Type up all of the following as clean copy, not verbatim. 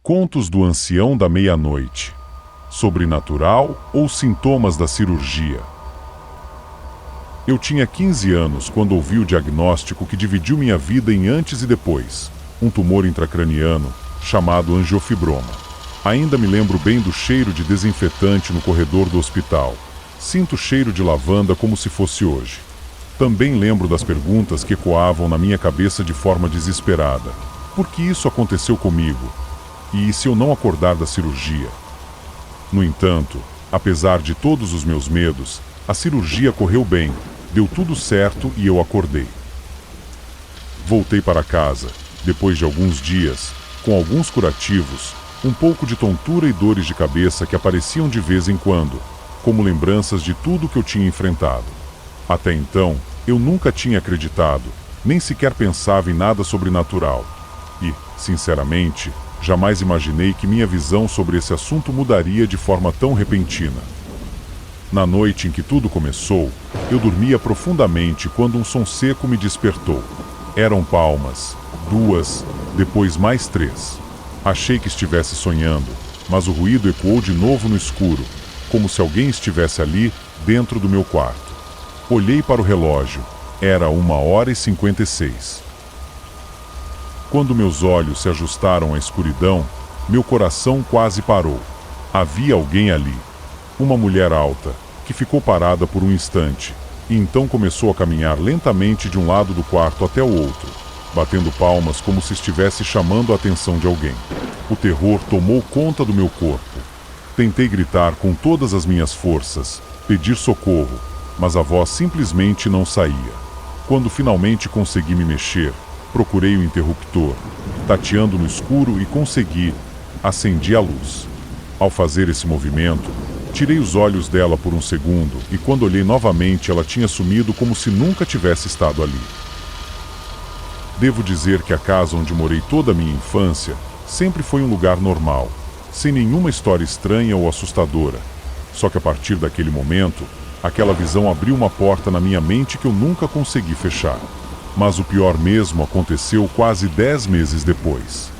Contos do Ancião da Meia-Noite. Sobrenatural ou sintomas da cirurgia? Eu tinha 15 anos quando ouvi o diagnóstico que dividiu minha vida em antes e depois. Um tumor intracraniano, chamado angiofibroma. Ainda me lembro bem do cheiro de desinfetante no corredor do hospital. Sinto o cheiro de lavanda como se fosse hoje. Também lembro das perguntas que ecoavam na minha cabeça de forma desesperada. Por que isso aconteceu comigo? E se eu não acordar da cirurgia? No entanto, apesar de todos os meus medos, a cirurgia correu bem, deu tudo certo e eu acordei. Voltei para casa, depois de alguns dias, com alguns curativos, um pouco de tontura e dores de cabeça que apareciam de vez em quando, como lembranças de tudo que eu tinha enfrentado. Até então, eu nunca tinha acreditado, nem sequer pensava em nada sobrenatural. E, sinceramente, jamais imaginei que minha visão sobre esse assunto mudaria de forma tão repentina. Na noite em que tudo começou, eu dormia profundamente quando um som seco me despertou. Eram palmas, 2, depois mais 3. Achei que estivesse sonhando, mas o ruído ecoou de novo no escuro, como se alguém estivesse ali, dentro do meu quarto. Olhei para o relógio. Era 1h56. Quando meus olhos se ajustaram à escuridão, meu coração quase parou. Havia alguém ali. Uma mulher alta, que ficou parada por um instante, e então começou a caminhar lentamente de um lado do quarto até o outro, batendo palmas como se estivesse chamando a atenção de alguém. O terror tomou conta do meu corpo. Tentei gritar com todas as minhas forças, pedir socorro, mas a voz simplesmente não saía. Quando finalmente consegui me mexer, procurei o interruptor, tateando no escuro e consegui. Acendi a luz. Ao fazer esse movimento, tirei os olhos dela por um segundo e quando olhei novamente ela tinha sumido como se nunca tivesse estado ali. Devo dizer que a casa onde morei toda a minha infância sempre foi um lugar normal, sem nenhuma história estranha ou assustadora. Só que a partir daquele momento, aquela visão abriu uma porta na minha mente que eu nunca consegui fechar. Mas o pior mesmo aconteceu quase 10 meses depois.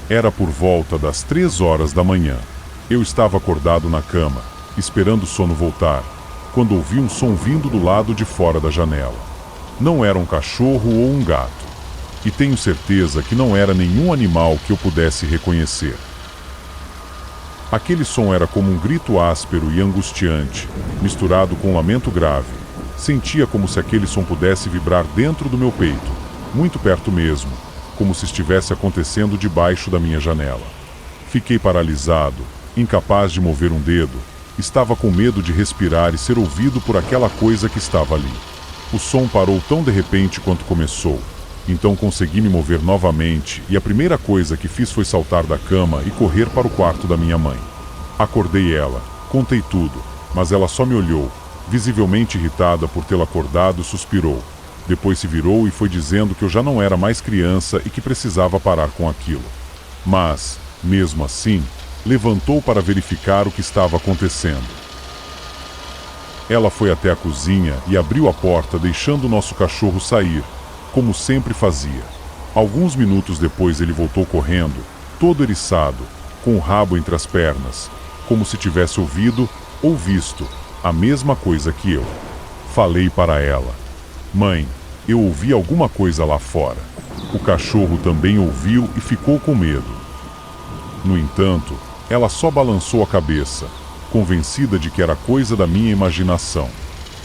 Era por volta das 3 horas da manhã. Eu estava acordado na cama, esperando o sono voltar, quando ouvi um som vindo do lado de fora da janela. Não era um cachorro ou um gato. E tenho certeza que não era nenhum animal que eu pudesse reconhecer. Aquele som era como um grito áspero e angustiante, misturado com um lamento grave. Sentia como se aquele som pudesse vibrar dentro do meu peito, muito perto mesmo, como se estivesse acontecendo debaixo da minha janela. Fiquei paralisado, incapaz de mover um dedo. Estava com medo de respirar e ser ouvido por aquela coisa que estava ali. O som parou tão de repente quanto começou. Então consegui me mover novamente e a primeira coisa que fiz foi saltar da cama e correr para o quarto da minha mãe. Acordei ela, contei tudo, mas ela só me olhou. Visivelmente irritada por tê-la acordado, suspirou. Depois se virou e foi dizendo que eu já não era mais criança e que precisava parar com aquilo. Mas, mesmo assim, levantou para verificar o que estava acontecendo. Ela foi até a cozinha e abriu a porta, deixando o nosso cachorro sair, como sempre fazia. Alguns minutos depois ele voltou correndo, todo eriçado, com o rabo entre as pernas, como se tivesse ouvido ou visto a mesma coisa que eu. Falei para ela: "Mãe, eu ouvi alguma coisa lá fora." O cachorro também ouviu e ficou com medo. No entanto, ela só balançou a cabeça, convencida de que era coisa da minha imaginação.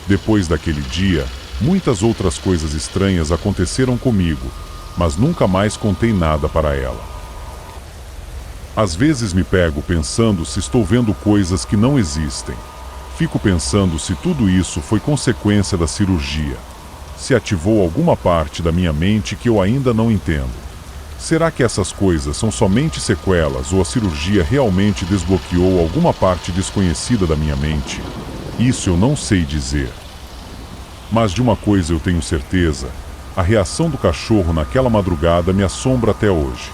Depois daquele dia, muitas outras coisas estranhas aconteceram comigo, mas nunca mais contei nada para ela. Às vezes me pego pensando se estou vendo coisas que não existem. Fico pensando se tudo isso foi consequência da cirurgia. Se ativou alguma parte da minha mente que eu ainda não entendo. Será que essas coisas são somente sequelas ou a cirurgia realmente desbloqueou alguma parte desconhecida da minha mente? Isso eu não sei dizer. Mas de uma coisa eu tenho certeza: a reação do cachorro naquela madrugada me assombra até hoje.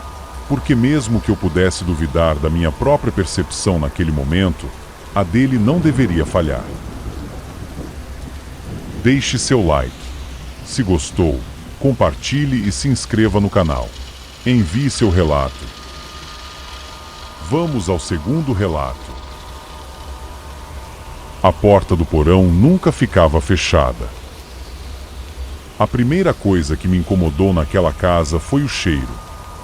Porque mesmo que eu pudesse duvidar da minha própria percepção naquele momento, a dele não deveria falhar. Deixe seu like. Se gostou, compartilhe e se inscreva no canal. Envie seu relato. Vamos ao segundo relato. A porta do porão nunca ficava fechada. A primeira coisa que me incomodou naquela casa foi o cheiro.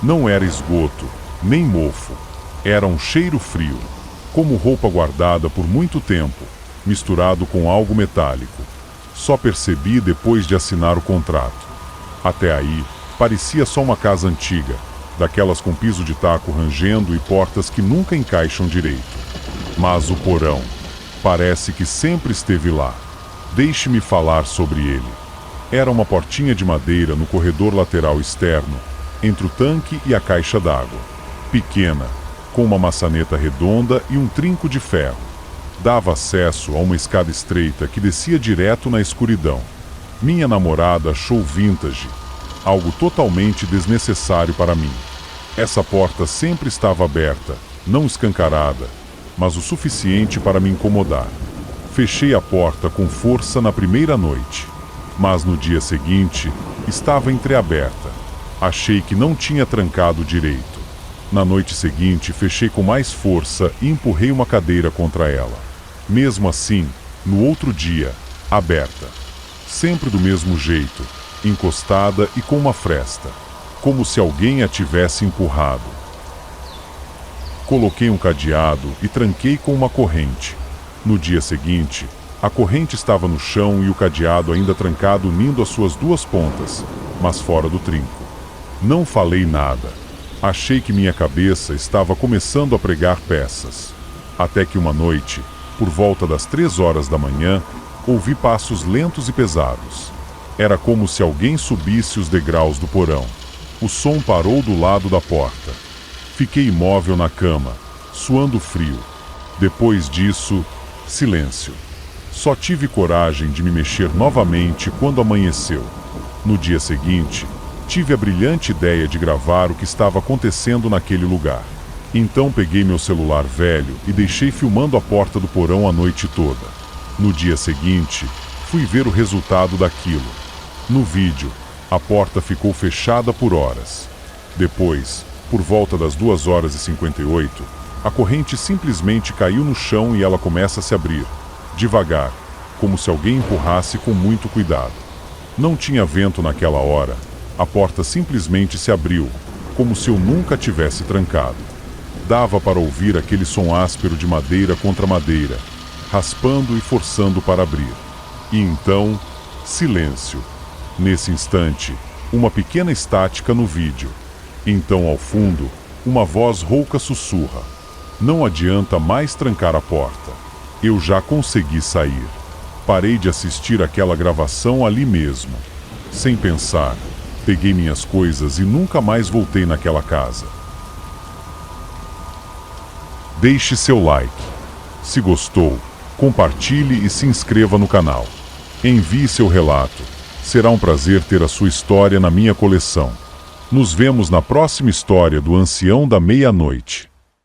Não era esgoto, nem mofo. Era um cheiro frio, como roupa guardada por muito tempo, misturado com algo metálico. Só percebi depois de assinar o contrato. Até aí, parecia só uma casa antiga, daquelas com piso de taco rangendo e portas que nunca encaixam direito. Mas o porão, parece que sempre esteve lá. Deixe-me falar sobre ele. Era uma portinha de madeira no corredor lateral externo, entre o tanque e a caixa d'água. Pequena, com uma maçaneta redonda e um trinco de ferro. Dava acesso a uma escada estreita que descia direto na escuridão. Minha namorada achou vintage, algo totalmente desnecessário para mim. Essa porta sempre estava aberta, não escancarada, mas o suficiente para me incomodar. Fechei a porta com força na primeira noite, mas no dia seguinte estava entreaberta. Achei que não tinha trancado direito. Na noite seguinte, fechei com mais força e empurrei uma cadeira contra ela. Mesmo assim, no outro dia, aberta. Sempre do mesmo jeito, encostada e com uma fresta, como se alguém a tivesse empurrado. Coloquei um cadeado e tranquei com uma corrente. No dia seguinte, a corrente estava no chão e o cadeado ainda trancado unindo as suas duas pontas, mas fora do trinco. Não falei nada. Achei que minha cabeça estava começando a pregar peças. Até que uma noite, por volta das 3 horas da manhã, ouvi passos lentos e pesados. Era como se alguém subisse os degraus do porão. O som parou do lado da porta. Fiquei imóvel na cama, suando frio. Depois disso, silêncio. Só tive coragem de me mexer novamente quando amanheceu. No dia seguinte, tive a brilhante ideia de gravar o que estava acontecendo naquele lugar. Então peguei meu celular velho e deixei filmando a porta do porão a noite toda. No dia seguinte, fui ver o resultado daquilo. No vídeo, a porta ficou fechada por horas. Depois, por volta das 2h58, a corrente simplesmente caiu no chão e ela começa a se abrir, devagar, como se alguém empurrasse com muito cuidado. Não tinha vento naquela hora. A porta simplesmente se abriu, como se eu nunca tivesse trancado. Dava para ouvir aquele som áspero de madeira contra madeira, raspando e forçando para abrir. E então, silêncio. Nesse instante, uma pequena estática no vídeo. Então, ao fundo, uma voz rouca sussurra: "Não adianta mais trancar a porta. Eu já consegui sair." Parei de assistir aquela gravação ali mesmo. Sem pensar, peguei minhas coisas e nunca mais voltei naquela casa. Deixe seu like. Se gostou, compartilhe e se inscreva no canal. Envie seu relato. Será um prazer ter a sua história na minha coleção. Nos vemos na próxima história do Ancião da Meia-Noite.